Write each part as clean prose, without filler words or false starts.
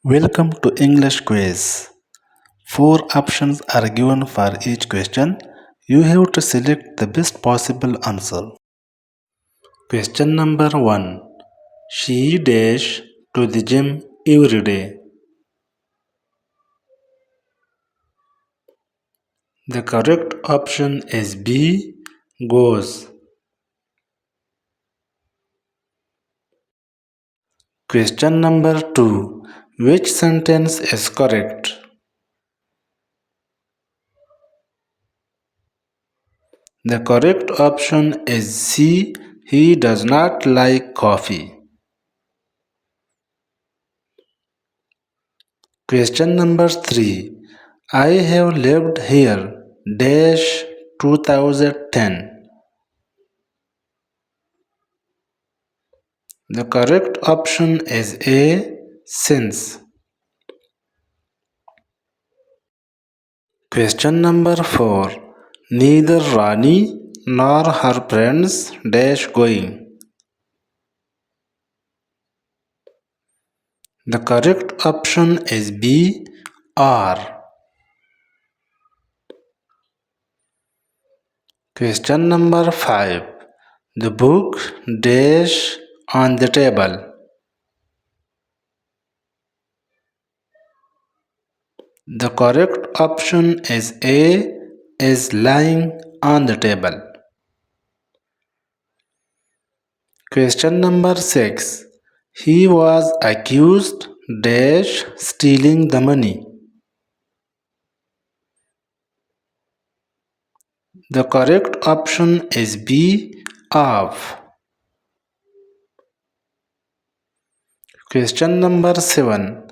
Welcome to English quiz. Four options are given for each question. You have to select the best possible answer. Question number 1. She dash to the gym every day. The correct option is B. Goes. Question number 2. Which sentence is correct? The correct option is C. He does not like coffee. Question number 3. I have lived here dash 2010. The correct option is A. Since. Question number 4. Neither Rani nor her friends dash going. The correct option is B. Are. Question number 5. The book dash on the table. The correct option is A. Is lying on the table. Question number 6. He was accused dash stealing the money. The correct option is B. Of. Question number 7.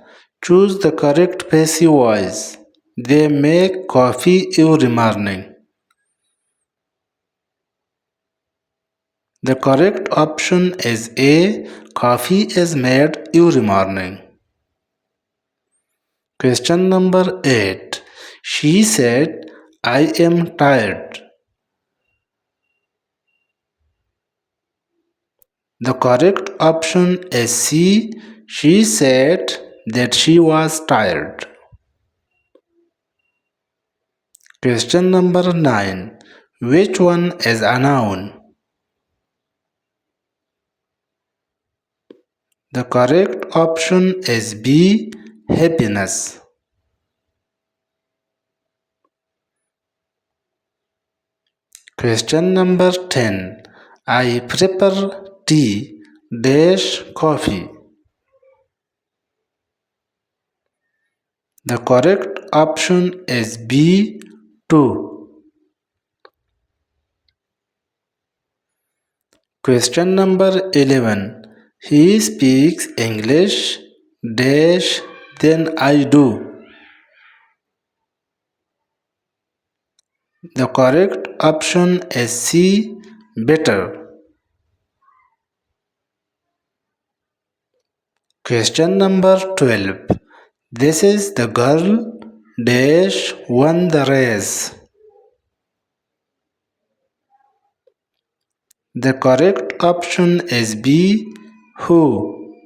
Choose the correct passive voice. They make coffee every morning. The correct option is A. Coffee is made every morning. Question number 8. She said, I am tired. The correct option is C. She said that she was tired. Question number 9. Which one is a noun? The correct option is B. Happiness. Question number 10. I prepare tea dash coffee. The correct option is B. 2. Question number 11. He speaks English dash than I do. The correct option is C. Better. Question number 12. This is the girl dash won the race. The correct option is B. Who.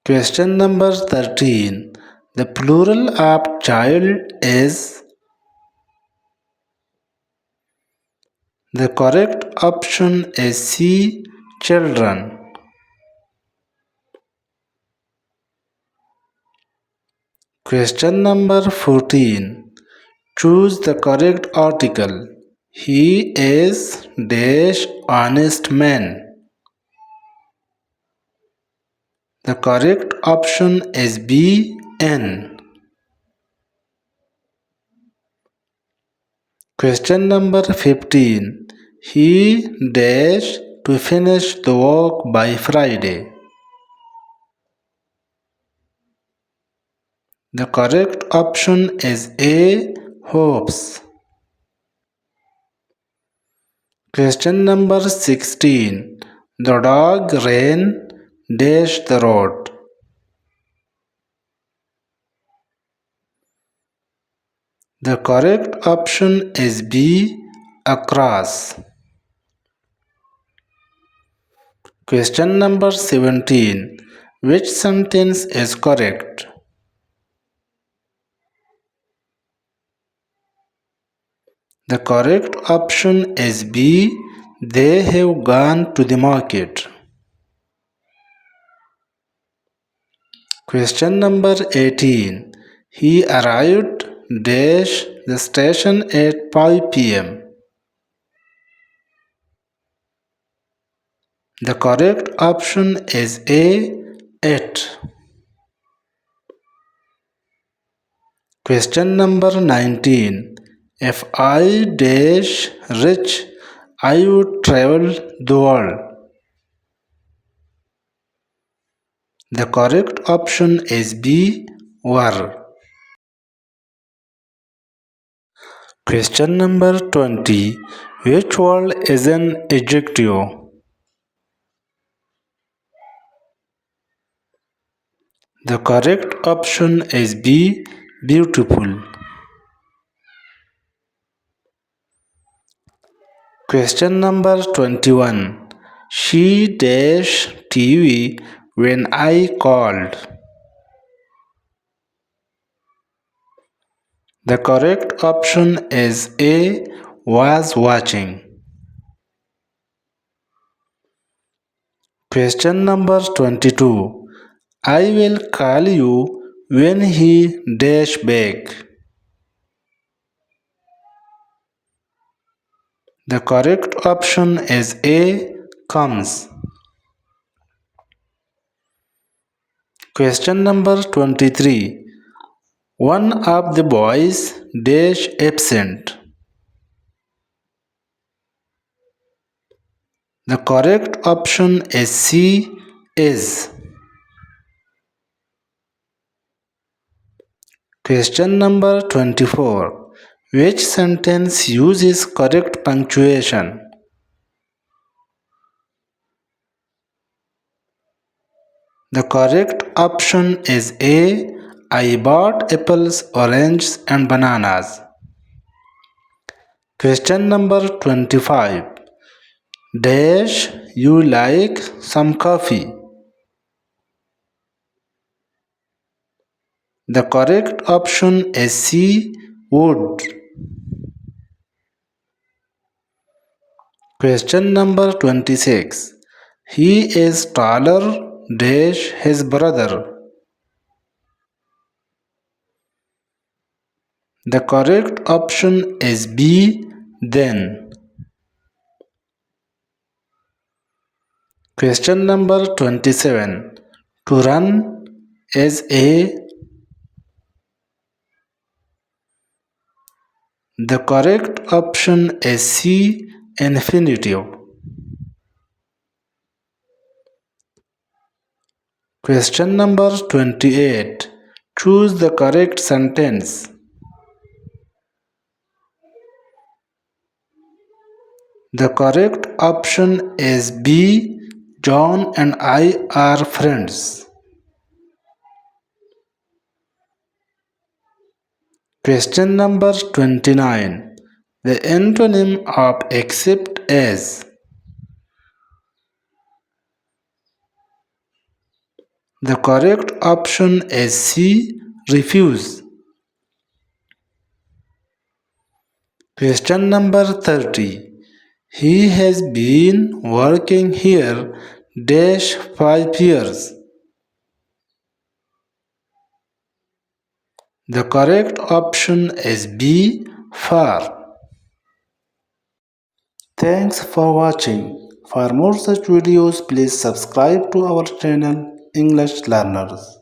Question number 13. The plural of child is. The correct option is C. Children. Question number 14. Choose the correct article. He is dash honest man. The correct option is B. N. Question number 15. He dash to finish the work by Friday. The correct option is A. Hopes. Question number 16. The dog ran dash the road. The correct option is B. Across. Question number 17. Which sentence is correct? The correct option is B. They have gone to the market. Question number 18. He arrived dash the station at 5 p.m. The correct option is A. 8. Question number 19. If I dash rich, I would travel the world. The correct option is B. Were. Question number 20. Which word is an adjective? The correct option is B. Beautiful. Question number 21. She dashed TV when I called. The correct option is A. Was watching. Question number 22. I will call you when he dash back. The correct option is A. Comes. Question number 23. One of the boys dash absent. The correct option is C. Is. Question number 24. Which sentence uses correct punctuation? The correct option is A. I bought apples, oranges, and bananas. Question number 25. Dash you like some coffee? The correct option is C. Would. Question number 26. He is taller dash his brother. The correct option is B. Then. Question number 27. To run is A. The correct option is C. Infinitive. Question number 28. Choose the correct sentence. The correct option is B. John and I are friends. Question number 29. The antonym of accept is. The correct option is C. Refuse. Question number 30. He has been working here dash 5 years. The correct option is B. Far. Thanks for watching. For more such videos, please subscribe to our channel English Learners.